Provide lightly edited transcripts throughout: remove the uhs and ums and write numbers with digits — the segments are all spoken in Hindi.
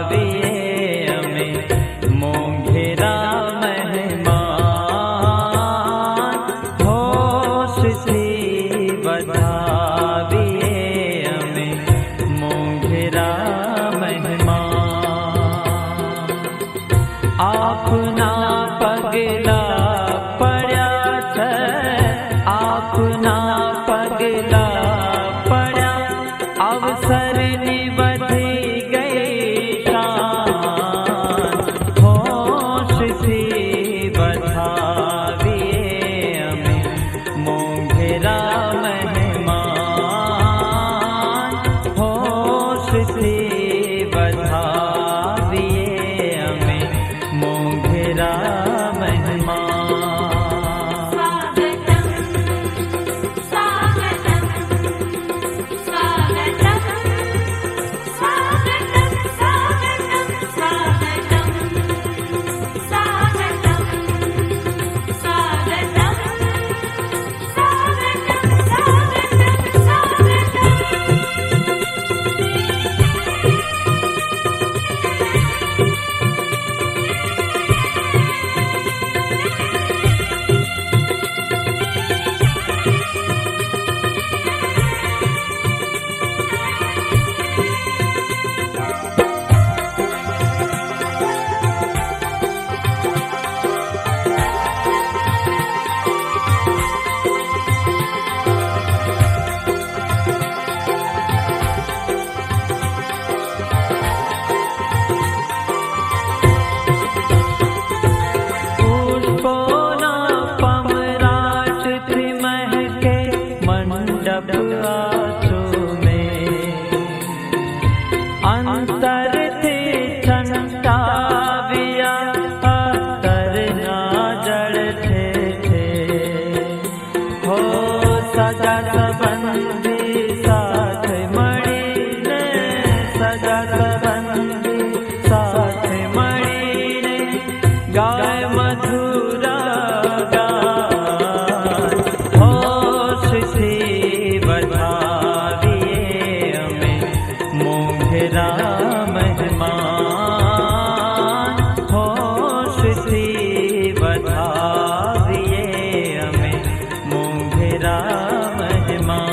વધાવીએ અમે મોંઘેરા મહેમાન, હોશથી વધાવીએ અમે મોંઘેરા મહેમાન. આપના પગલા પડ્યા છે, આપના પગલા પડ્યા, અવસરની વધી ગઈ શાન, હોશથી વધાવીએ અમે મોંઘેરા મહેમાન, હોશથી વધાવીએ અમે મોંઘેરા મહેમાન. અંતરથી છંટાવ્યા અત્તરના જળ છે, હો સગા સંબંધી સાથે મળીને, સગા સંબંધી સાથે મળીને ગાય મધુર ગાન, હોશથી વધાવીએ અમે મોંઘેરા મહેમાન, હોશથી વધાવીએ અમે મોંઘેરા મહેમાન.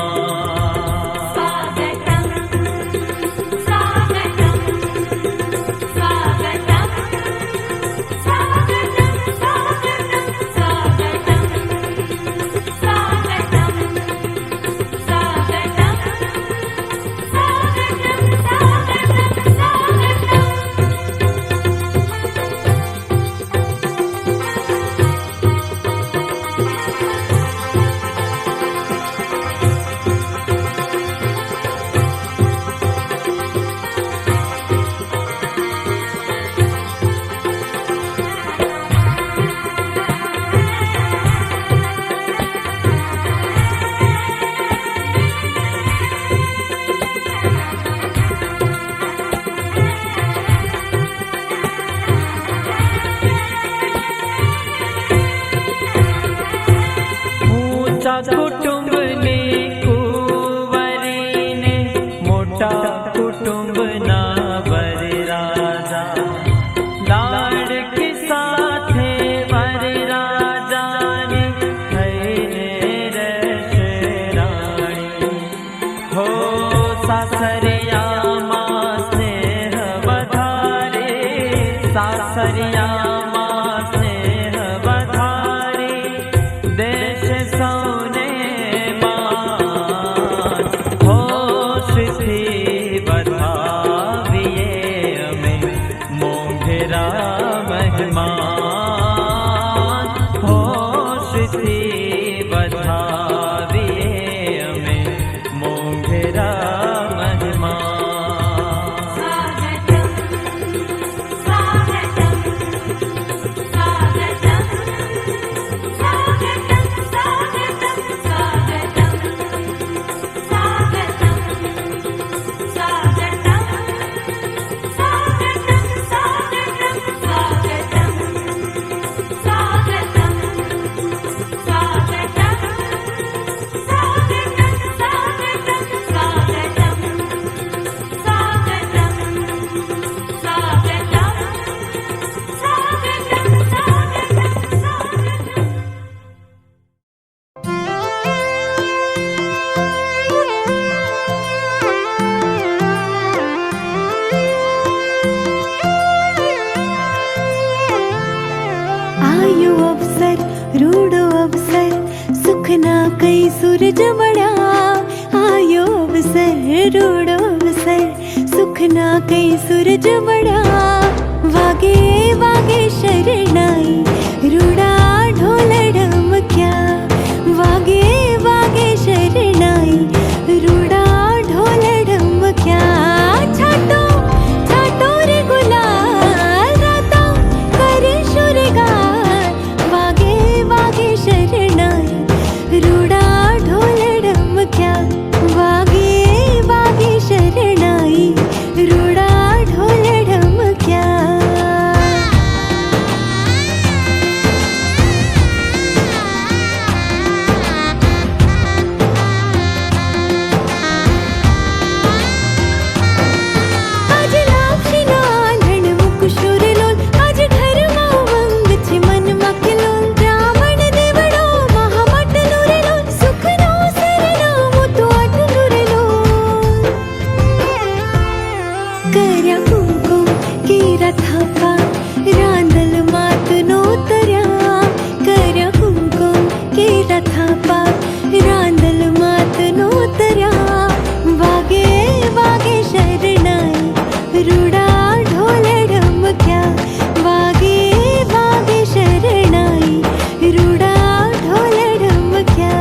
सासरिया माँ स्नेह बधारे, सासरिया माँ स्नेह बधारे, देश सौने मान होश थी बधाविए में मोंघेरा मेहमान, होश थी बधाविए में मोंघेरा मेहमान। आयो अवसर रूडो अवसर सुख ना कई सूरज मड़ा, आयो अवसर रूडो अवसर सुख ना कई सूरज मड़ा, वागे वागे शरणाई रूडा ढोल ढमक्या, वागे वागे शरणाई रूडा ढोल ढमक्या, छाटो छाटो रे गुलाल राता करे शुरगार, वागे वागे शरणाई रूडा ढोल ढमक्या, वागे वागे शरणाई रूडा ढोल ढमक्या। आज लापशी ना आंधण मुकुशोर लोल, आज घर मा उमंग छे मन मा किलोल, ब्राह्मण देवड़ो महामट नुरे लोल, सुख नो सरनामो तो आठ नुरे लोल। कर्या कुंकुम केरा थापा रांदल मात नो तरया, कर्या कुंकुम केरा थापा रांदल मात नो तरया, वागे वागे शरणाई रूडा ढोल ढमक्या, वागे वागे शरणाई रूडा ढोल ढमक्या।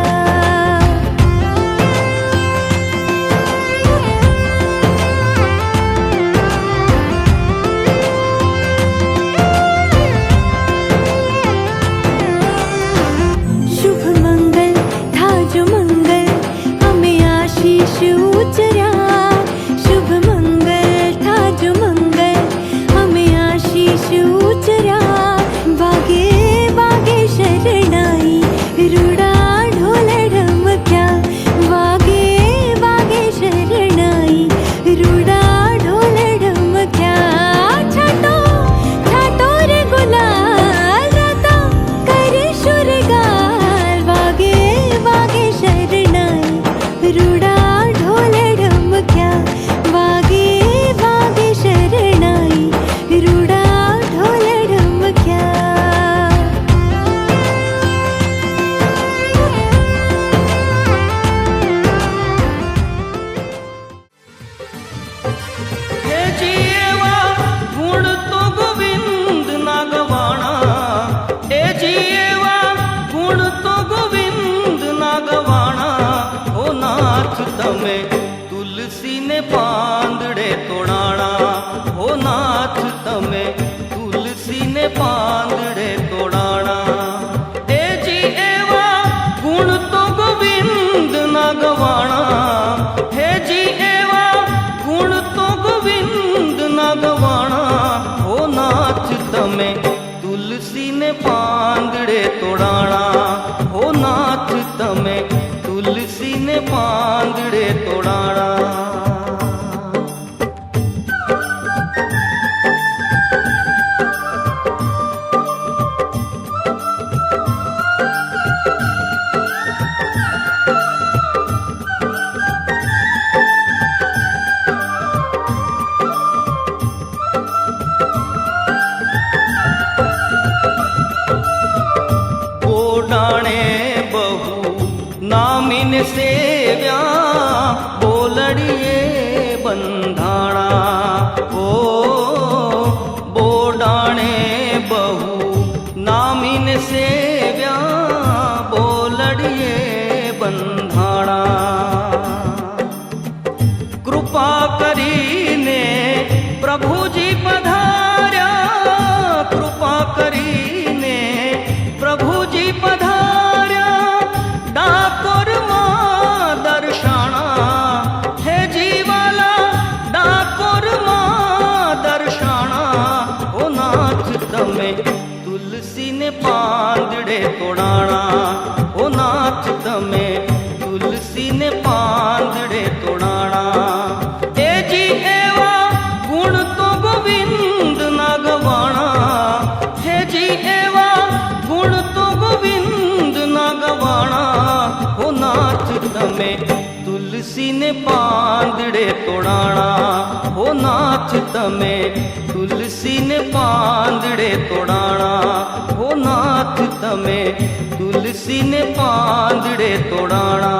शुभ मंगल था जो मंगल हमें आशीष उचरा, शुभ मंगल था जो मंगल हमें आशीष उचरा, वागे वागे शरणाई रूडा ढोल ढमक्या, वागे वागे शरणाई रूडा ढोल ढमक्या, छाटो छाटो रे गुलाल राता करे शुरगार, वागे वागे शरणाई रूडा ढोल ढमक्या, वागे वागे शरणाई रूडा ढोल ढमक्या। हे जीवा गुण तो गोविंद ना गवाणा, हे जीवा गुण तो गोविंद ना गवाणा, ओ नाथ तमे तुलसी ने પાંદડે તોડાણા, ओ नाथ तमे तुलसी ने પાંદડે તોડાણા, हे जी एवा गुण तो गोविंद ना गवाणा, हे जी एवा गुण तो गोविंद ना गवाणा, ओ नाथ तमे तुलसी ने પાંદડે તોડાણા, ओ नाथ तमे तुलसी ने પાંદડે તોડાણા। सेव्या बोलड़िए बंधाणा। ओ बोडाणे बहु नामीन सेव्या बोलड़िए बंधाणा। कृपा करीने प्रभुजी पधार्या, कृपा करीने प्रभुजी पधार्या। डाकोर मां दर्शाणा हे जीवाला, डाकोर मां दर्शाणा। ओ नाथ तमे तुलसी ने પાંદડે તોડાણા। ओ नाथ तमे तुलसी ने પાંદડે તોડાણા। ए जी एवा गुण तो गोविंद ना गवाणा। हे जी एवा गुण तो गोविंद ना गवाणा। ओ नाथ तमे तुलसी ने પાંદડે તોડાણા। ओ नाथ तमे तुलसी ने પાંદડે તોડાણા। ओ नाथ तमे तुलसी ने પાંદડે તોડાણા।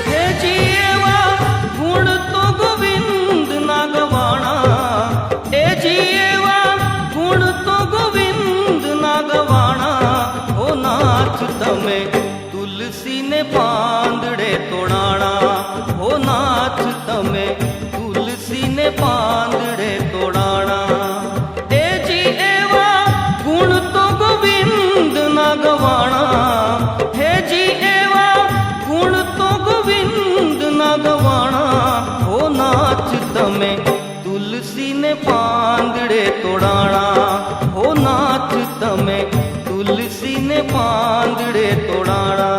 हे जीवा गुण तो गोविंद ना गवाणा। हे जीवा गुण तो गोविंद ना गवाणा। ओ नाथ तमे तुलसी ने પાંદડે તોડાણા। ओ नाथ तमे तुलसी ने પાંદડે તોડાણા। हे जी एवा गुण तो गोविंद ना गवाणा। हे जी एवा गुण तो गोविंद ना गवाणा। ओ नाथ तमे तुलसी ने પાંદડે તોડાણા। ओ नाथ तमे तुलसी ने પાંદડે તોડાણા।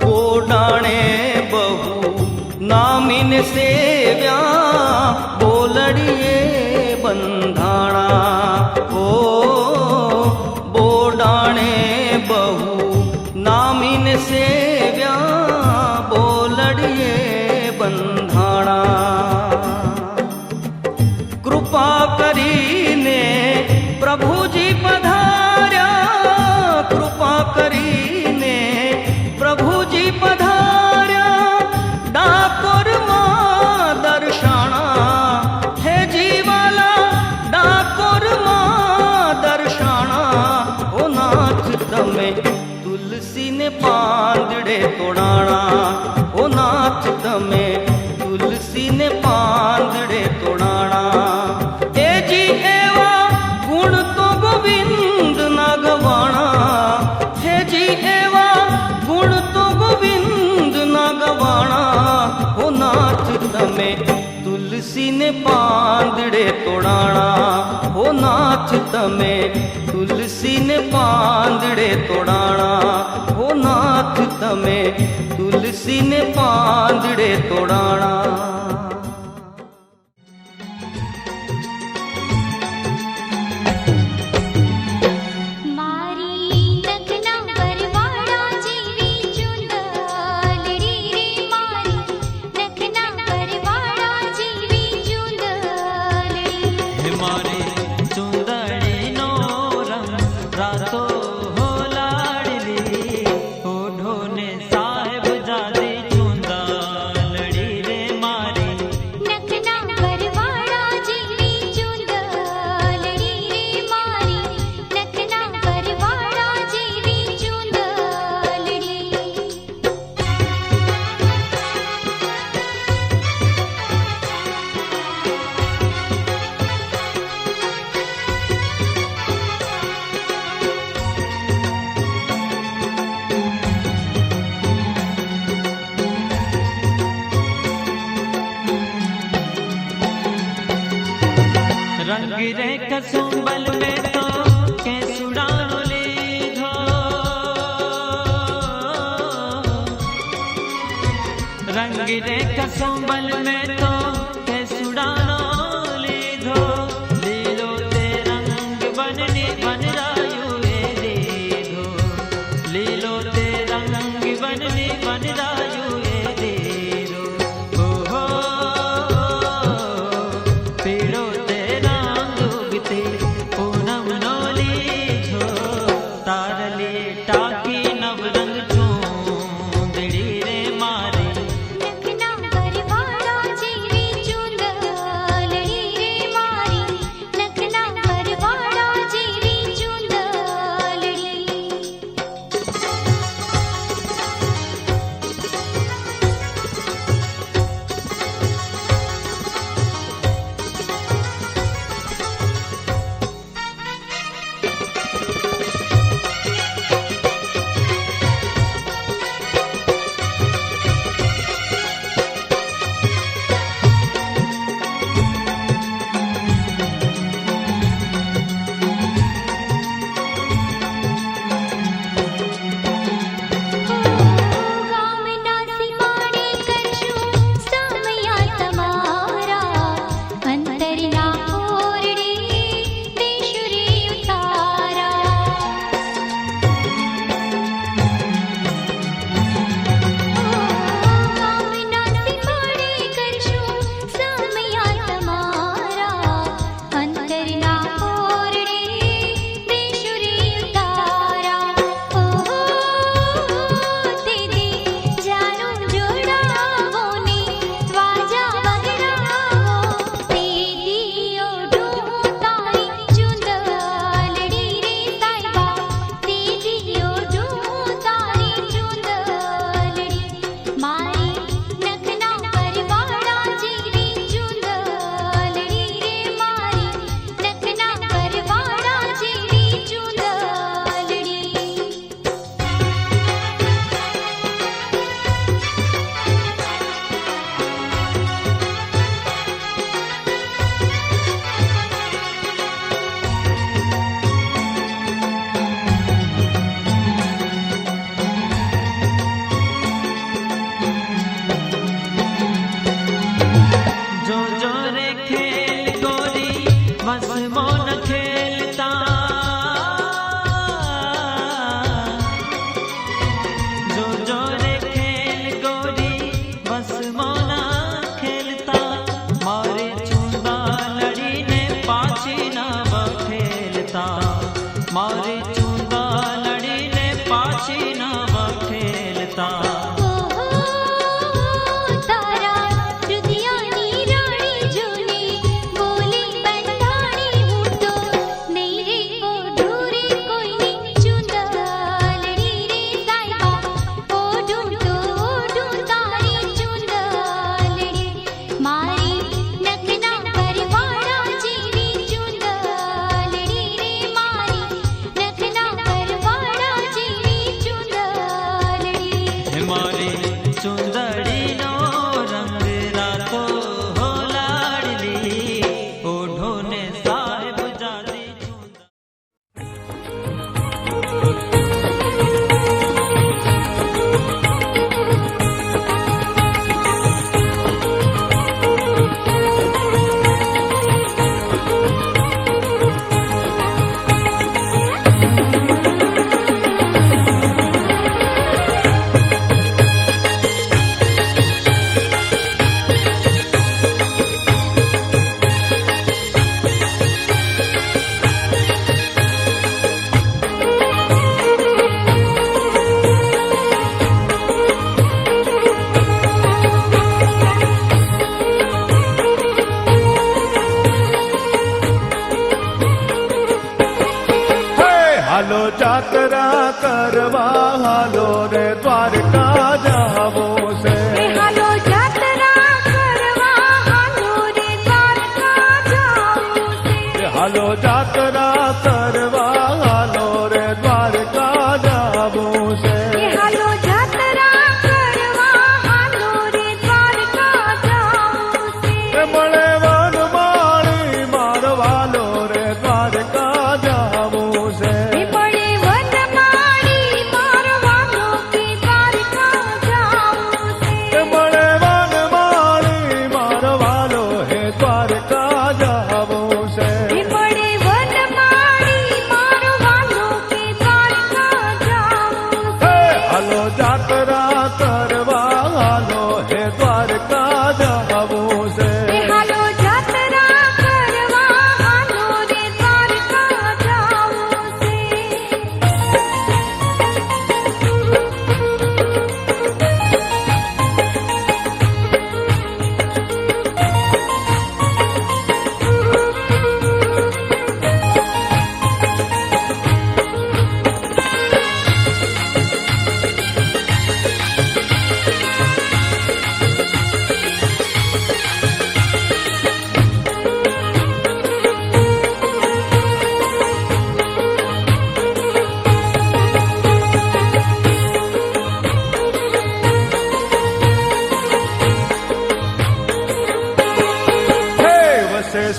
बोडाणे बहु नामिन सेव्या बोलड़िए बंधाणा। ओ बोडाणे बहु नामिन सेव्या बोलड़िए बंधाणा। कृपा करीने प्रभुजी पधार्या, कृपा करीने प्रभुजी पधार्या। डाकोर मां दर्शाणा हे जीवाला, डाकोर मां दर्शाणा। ओ नाथ तमे तुलसी ने પાંદડે તોડાણા। ओ नाथ तमे तुलसी ने પાંદડે તોડાણા। ए जी एवा गुण तो गोविंद ना गवाणा। हे जी एवा गुण तो गोविंद ना गवाणा। ओ नाथ तमे तुलसी ने પાંદડે તોડાણા। ओ नाथ तमे तुलसी ने પાંદડે તોડાણા। ओ नाथ तमे तुलसी ने પાંદડે તોડાણા। मारी नखना बरवाड़ा जीवी चुंदलड़ी रे। मारी नखना बरवाड़ा जीवी चुंदलड़ी। हे मारे चुंदड़ी नो रंग रातो हो लाडली। ओढ़ो ने साहेब जादी चुंदलड़ी रे कसुंबल में तो केसुडानो लीधो रंग रे कसुंबल में तो केसुडानो लीधो लीलो ते रंग बननी बनरायु दीधो लीलो ते रंग बननी बनरायु दीधो हो पीड़ो ते रंग उगते पूनम नो लीधो तारली टाकी नव रंग चूंदड़ी रे मारे नखना परवाड़ा जेवी चूंदड़ी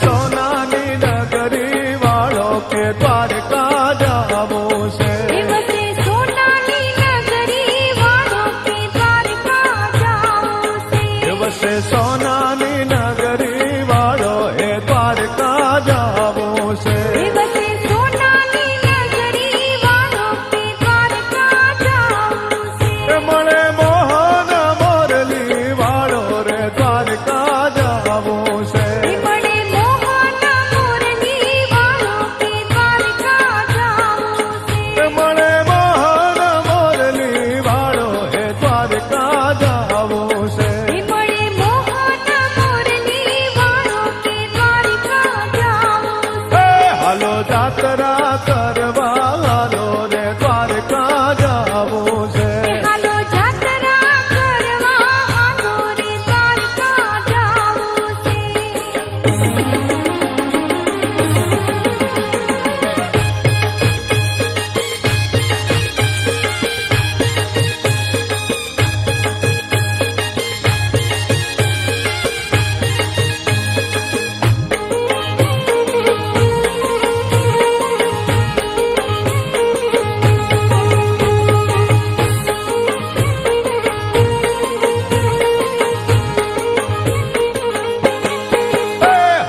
સોનાની નગરી વાળો કે દ્વારકા જાવું છે. દિવસે સોનાની નગરી વાળો કે દ્વારકા જાવું છે. દિવસે સોનાની નગરી વાળો હે દ્વારકા જાવું છે. દિવસે સોનાની નગરી વાળો કે દ્વારકા જાવું છે. મળે મોહન મોરલી વાળો રે દ્વારકા જાવું છે. મળે મોહન મોરલી વાળો કે દ્વારકા જાવું છે. મળે મોહન મોરલી વાળો હે દ્વારકા જાવું છે. મળે મોહન મોરલી વાળો કે દ્વારકા જાવું છે. હાલો જાત્રા કરવા હાલો રે દ્વારકા જાવું છે. હાલો જાત્રા કરવા હાલો રે દ્વારકા જાવું છે.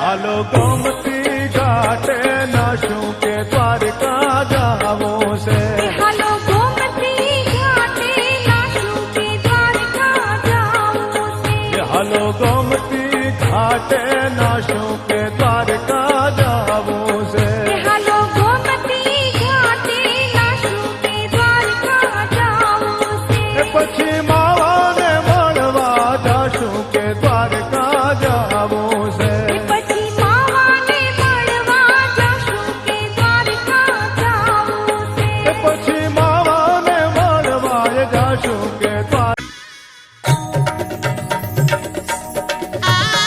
હાલો ગોમતી ઘાટે નાશું કે દ્વારકા જાવું છે. હાલો ગોમતી ઘાટે નાશું કે દ્વારકા જાવું છે. હાલો ગોમતી ઘાટે નાશું કે દ્વારકા જાવું છે. હાલો ગોમતી ઘાટે નાશું કે દ્વારકા જાવું છે. પછી માવાને મળવા જાશું કે દ્વારકા જાવું છે. પછી માવાને મળવા જાશું કે દ્વારકા જાવું છે. પછી માવાને મળવા જાશું કે દ્વારકા આ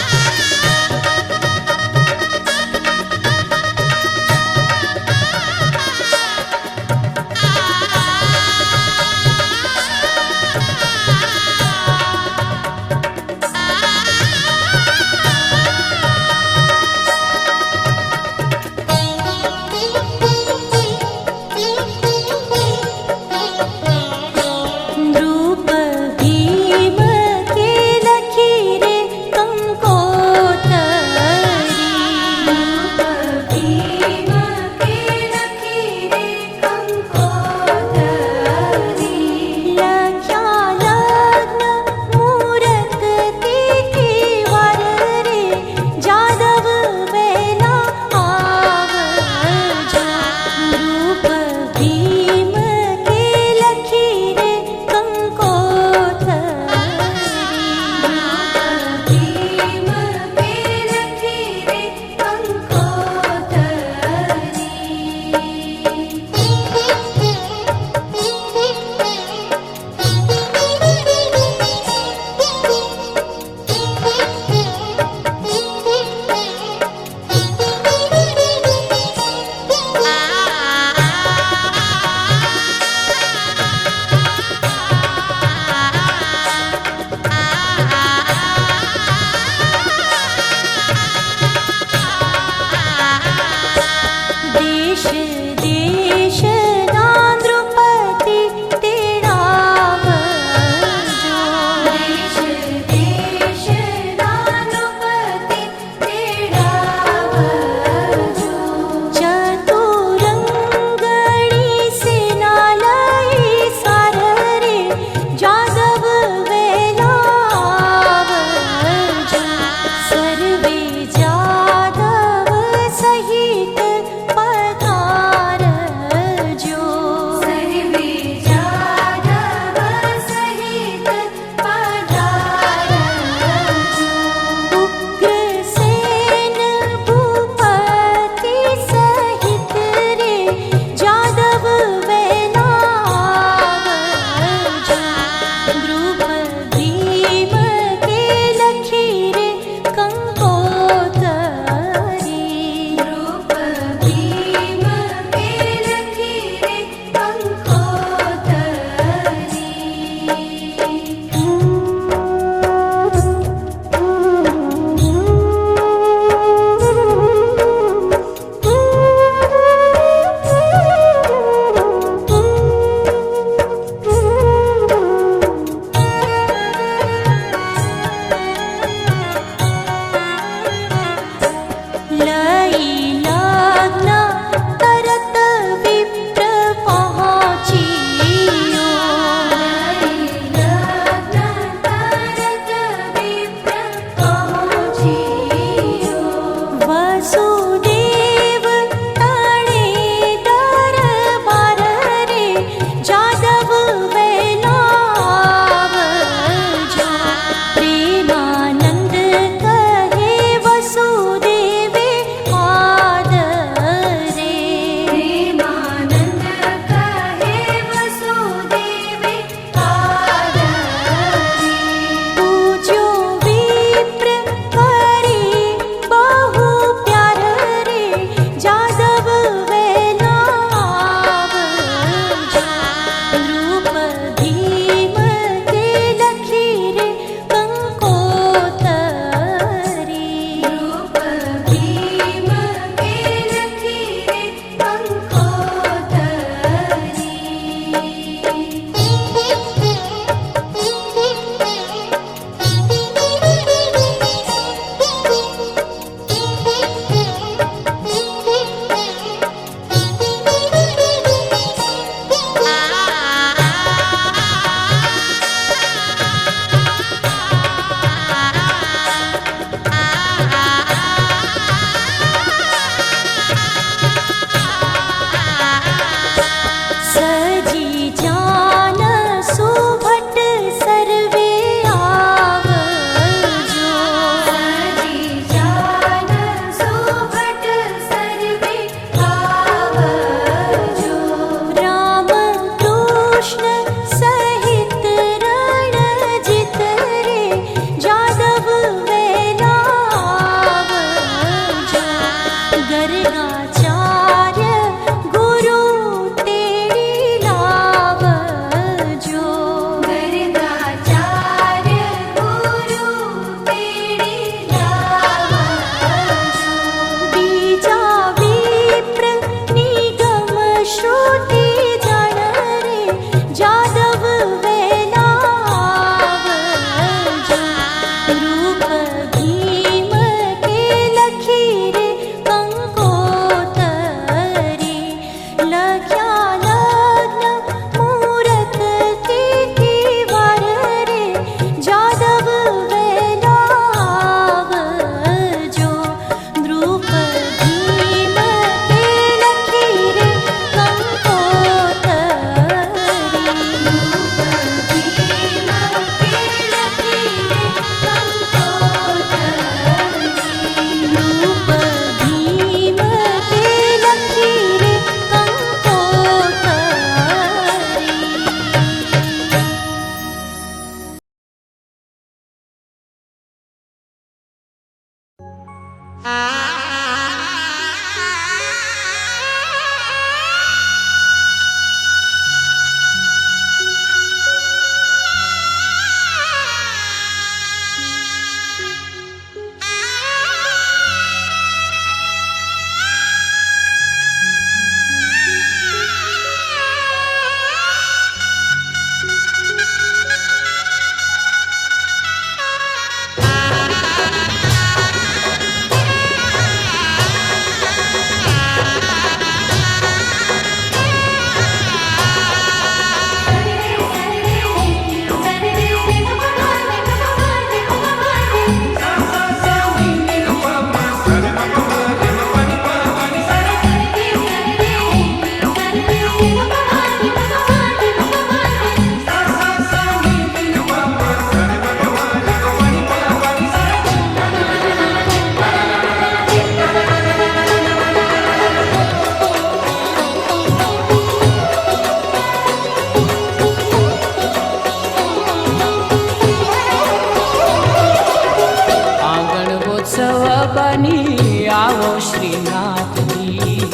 બની આવો શ્રીનાથજી,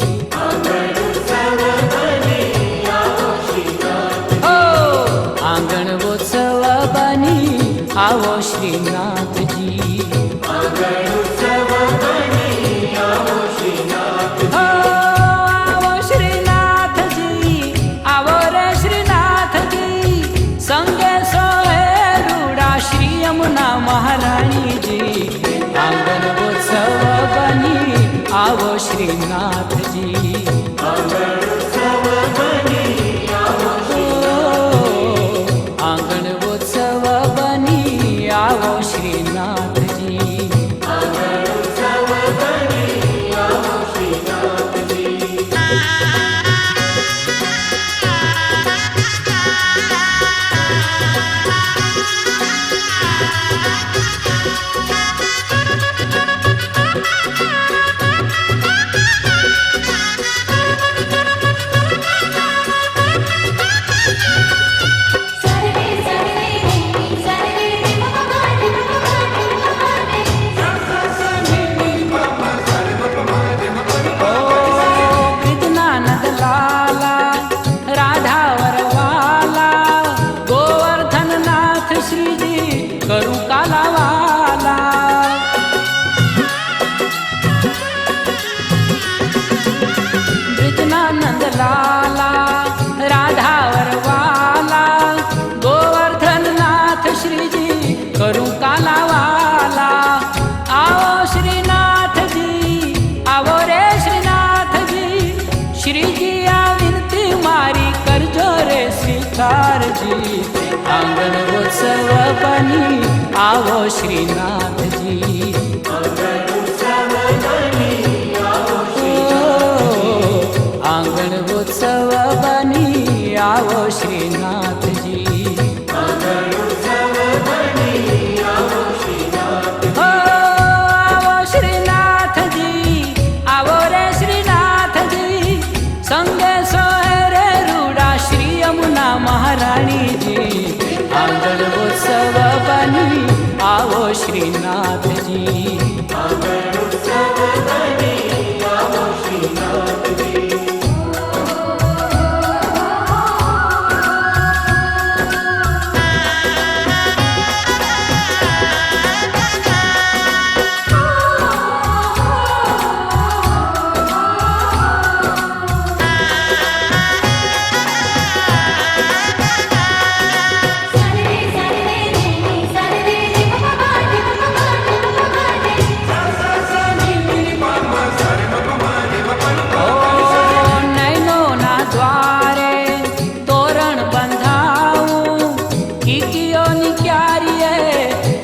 આંગણ ઉત્સવ બની આવો શ્રીનાથજી, આવો શ્રીનાથજી, આવો રે શ્રીનાથજી, સંગે સોહે રૂડા શ્રી યમુના મહારાણીજી, આંગણ ઉત્સવ બની આવો શ્રીનાથજી, આંગણ ઉત્સવ બની આવો શ્રીનાથજી, કરું કાલાવાલા, બ્રિજના નંદલાલા, રાધાવર વાલા, ગોવર્ધનનાથ શ્રીજી કરું કાલાવાલા, આવો શ્રીનાથજી, આવો રે શ્રીનાથજી, શ્રીજી આ વિનતી મારી કરજો રે સ્વીકારજી, આંગણ ઉત્સવ બની આવો શ્રીનાથજી, આંગણ ઉત્સવ બની આવો શ્રીનાથજી, આવો શ્રીનાથજી, આવો રે શ્રીનાથજી, સંગે સોહે રે રૂડા શ્રી યમુના મહારાણીજી, આંગણ ઉત્સવ બની આવો શ્રીનાથજી,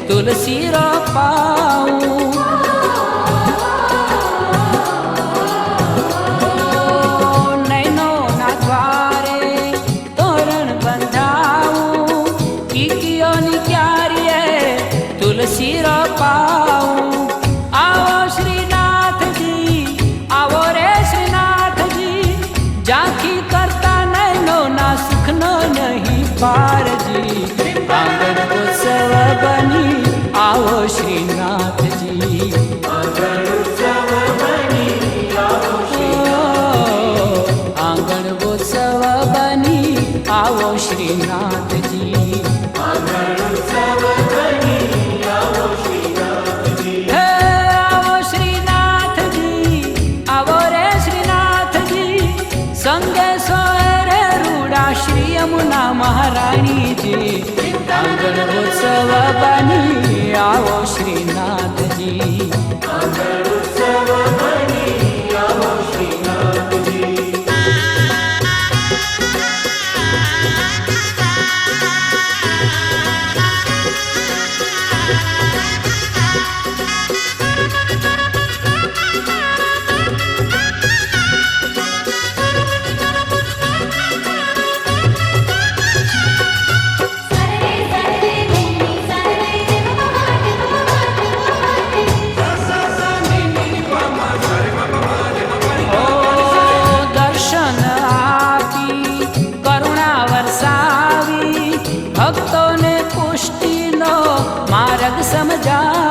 તુલસી રોપાઉં, નૈનોના દ્વારે તોરણ બંધાવું, કીકીઓની ક્યારીએ તુલસી રોપાઉં, આવો શ્રીનાથજી, આવો રે શ્રીનાથજી, ઝાંખી કરતા નૈનોના સુખનો નહીં પારજી, આંગણ ઉત્સવ બની આવો શ્રીનાથજી,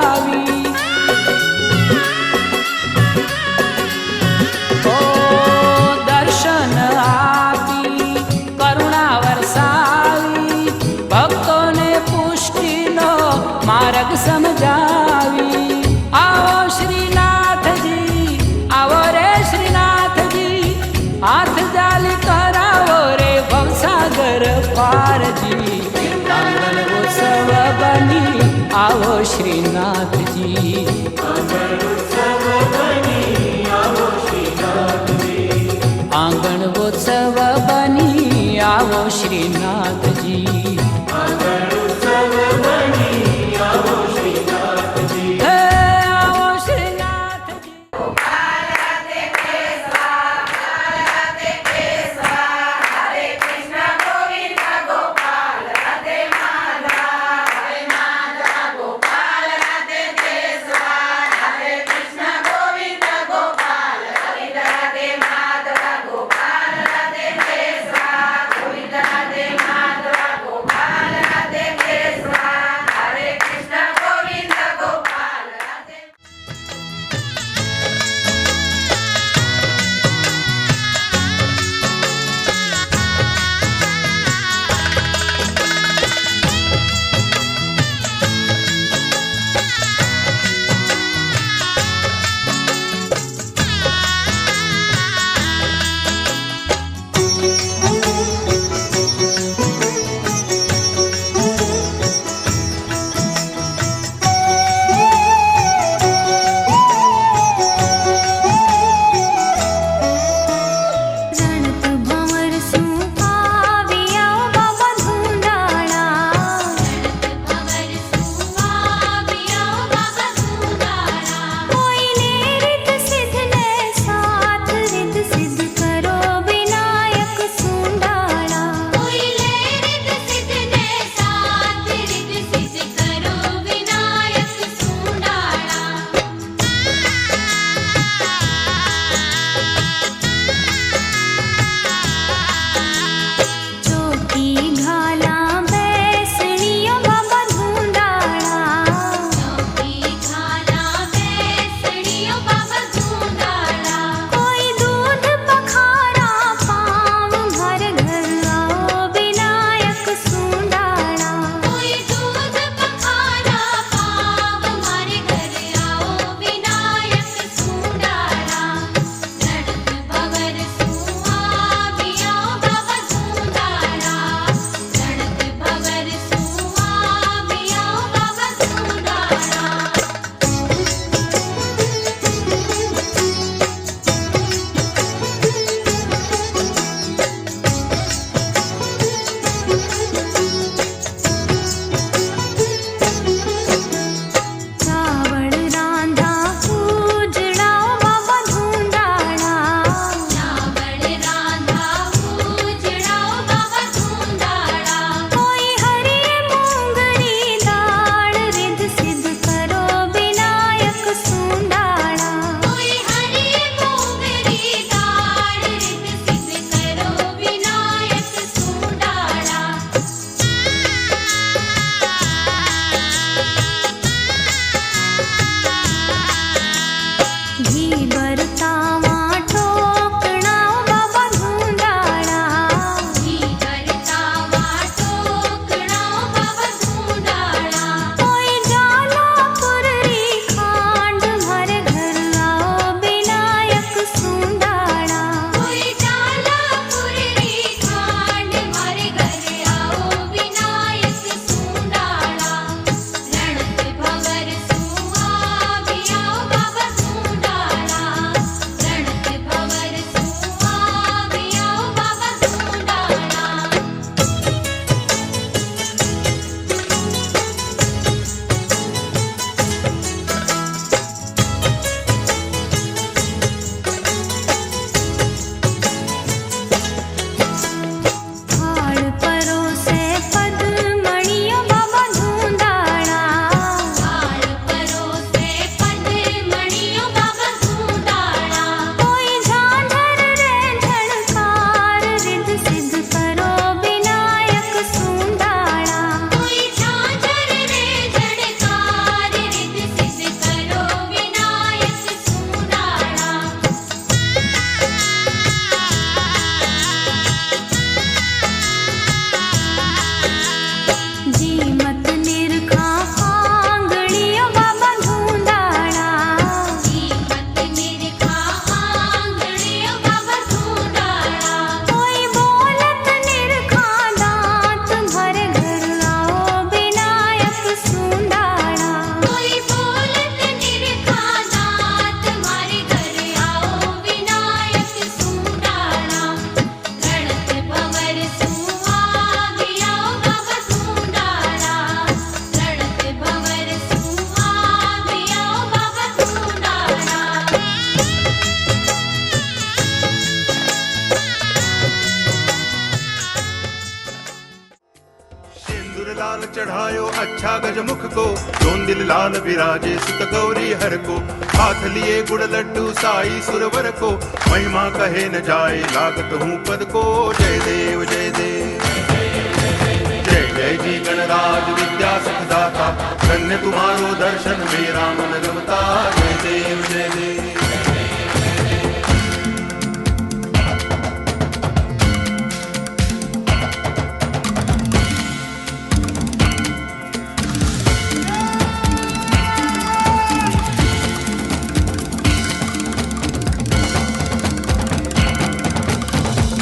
આવી. ઓ દર્શન આપી કરુણા વરસાવી, ભક્તોને પુષ્ટિનો માર્ગ સમજાવી. આવો શ્રીનાથજી, આવો રે શ્રીનાથજી, હાથ જાલી કરાવો રે ભવસાગર પારજી. આંગણ ઉત્સવ બની આવો શ્રીનાથજી, આંગણ ઉત્સવ બની આવો શ્રીનાથજી. હે આવો શ્રીનાથજી. लाल विराजे सुत गौरी हर को, हाथ लिए गुड़ लड्डू साई सुरवर को, महिमा कहे न जाए लागत हूँ पद को। जय देव जय देव जय जय जी गणराज विद्या सुखदाता, धन्य तुम्हारो दर्शन मेरा मन रमता। जय देव जय देव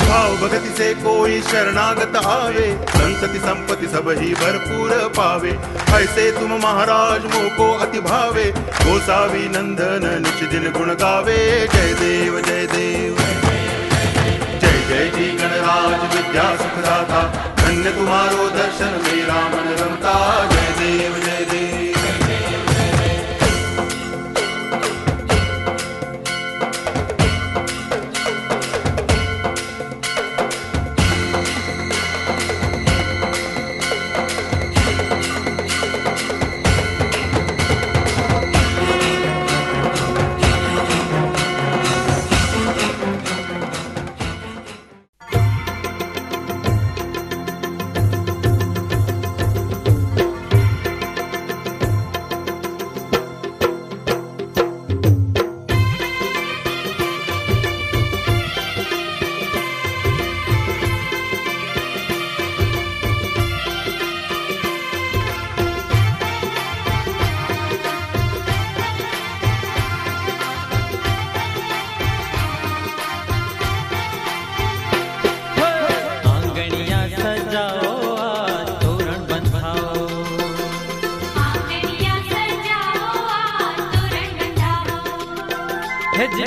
भाव भगति से कोई शरणागत आवे, संतति संपत्ति सब ही भरपूर पावे। ऐसे तुम महाराज मोको अति भावे, गोसावी नंदन निच दिन गुण गावे। जय देव जय देव जय जय जी गणराज विद्या सुखदाता, धन्य तुम्हारो दर्शन मेरा मन रमता। जय देव जय देव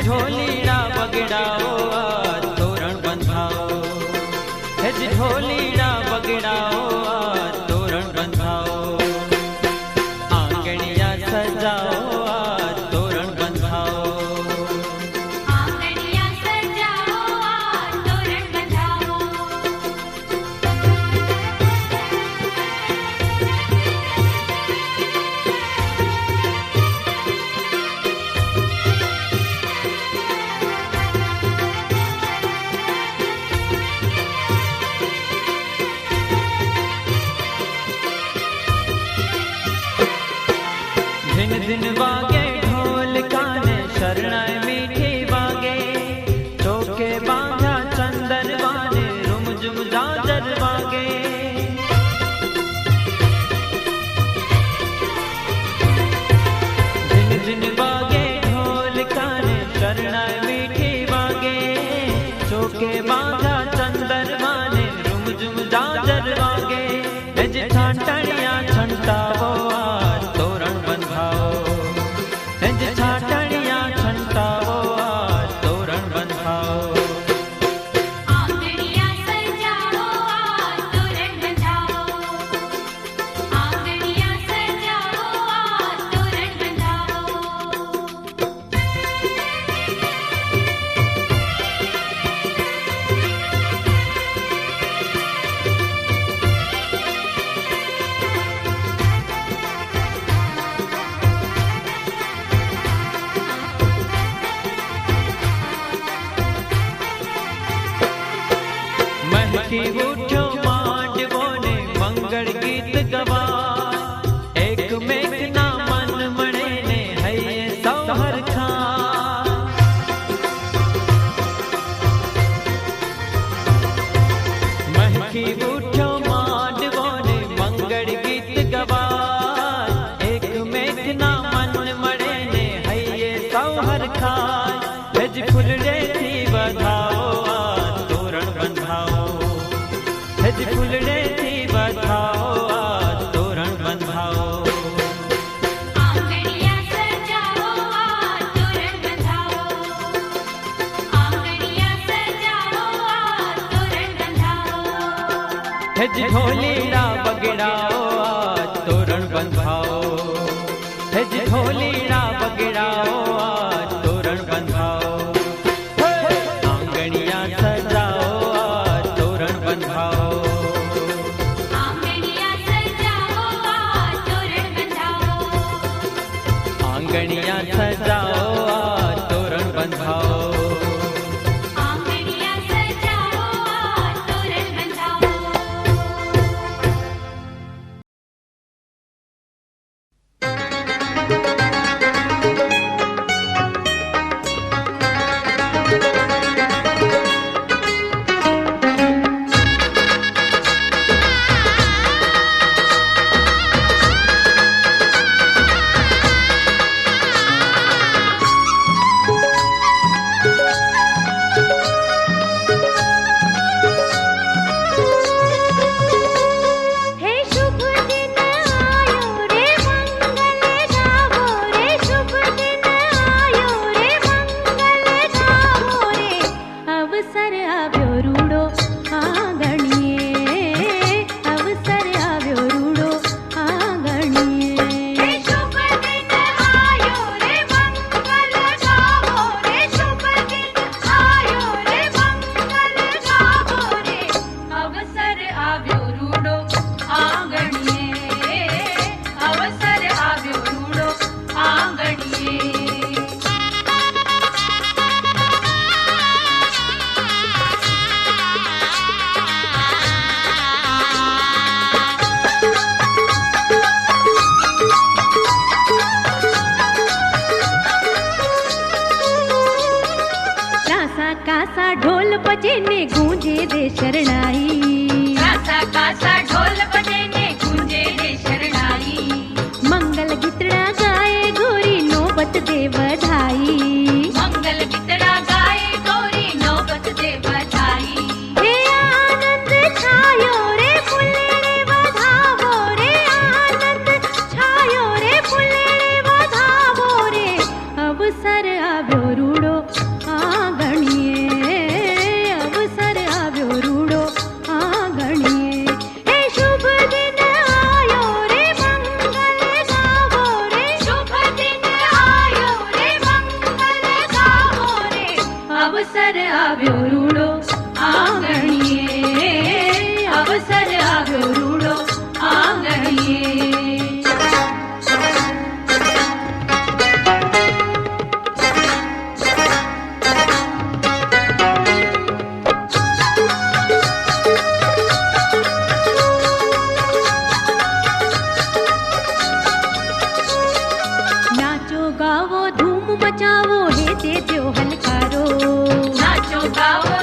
ढोलीड़ा बगड़ाओ आज तोरण बंधाओ, हेज ढोलीड़ा बगड़ाओ आज तोरण बंधाओ, आंगणिया सजाओ आज तोरण बंधाओ, आंगणिया सजाओ आज तोरण बंधाओ। दिन दिन बागे ढोल काने शरणाई मीठी बागे, चौके बांधा चंदन बाने रुम जुम जाजर बागे। दिन दिन बागे ढोल काने शरणाई मीठी बागे, चौके बांधा चंदन बाने रुम जुम जाजर बागे। हेज ठाटणिया छंटावो आज तोरण बंधाओ, हेज ठाटणिया छंटावो आज तोरण बंधाओ, आंगणिया सजाओ आज तोरण बंधाओ, आंगणिया सजाओ आज तोरण बंधाओ। महकी उठो मांडवो ने मंगल गीत गवा, एक मेघना मन मणे ने हये सौहर खा। महकी उठो मांडवो ने मंगल गीत गवा, एक मेघना मन मणे ने हये सौहर खा। हेज फुलड़े थी बधाओ आज तोरण बंधाओ, हेज फुलड़े थी बधाओ आज तोरण बंधाओ, आंगणिया सजाओ आज तोरण बंधाओ, आंगणिया सजाओ आज तोरण बंधाओ। हेज ढोलीड़ा बगड़ाओ आज तोरण बंधाओ, हेज ढोलीड़ा बगड़ाओ आज तोरण बंधाओ, आंगणिया सजाओ आज तोरण बंधाओ, आंगणिया सजाओ आज तोरण बंधाओ, आंगनिया सजाओ आज तोरण बंधाओ आंगनिया सजाओ आज तोरण बंधाओ। हे शुभ दिन आयो रे मंगल गावो रे, शुभ दिन आयो रे मंगल गावो रे, अवसर આવ્યો રૂડો આંગણીએ, અવસર આવ્યો રૂડો આંગણીએ। હે શુભ દિન આયો રે મંગલ ગાવો રે, શુભ દિન આયો રે મંગલ ગાવો રે, અવસર આવ્યો રૂડો આંગણીએ, અવસર આવ્યો રૂડો આંગણીએ। कासा कासा ढोल बजे ने गूंजे रे शरणाई, कासा कासा ढोल बजे ने गूंजे रे शरणाई, मंगल गीतड़ा गाए गोरी नौबत दे बधाई, मंगल गीतड़ा गाए गोरी नौबत दे बधाई। हे आनंद छायो रे फुल्लेड़े बधावो रे, आनंद छायो रे फुल्लेड़े बधावो रे, अवसर આવ્યો રૂડો આંગણીએ, અવસર આવ્યો રૂડો આંગણીએ। હે શુભ દિન આયો રે મંગલ ગાવો રે, શુભ દિન આયો રે મંગલ ગાવો રે, અવસર આવ્યો રૂડો આંગણીએ, અવસર આવ્યો રૂડો આંગણીએ। नाचो गावो धूम मचावो हे देजो हलकारो, नाचो गावो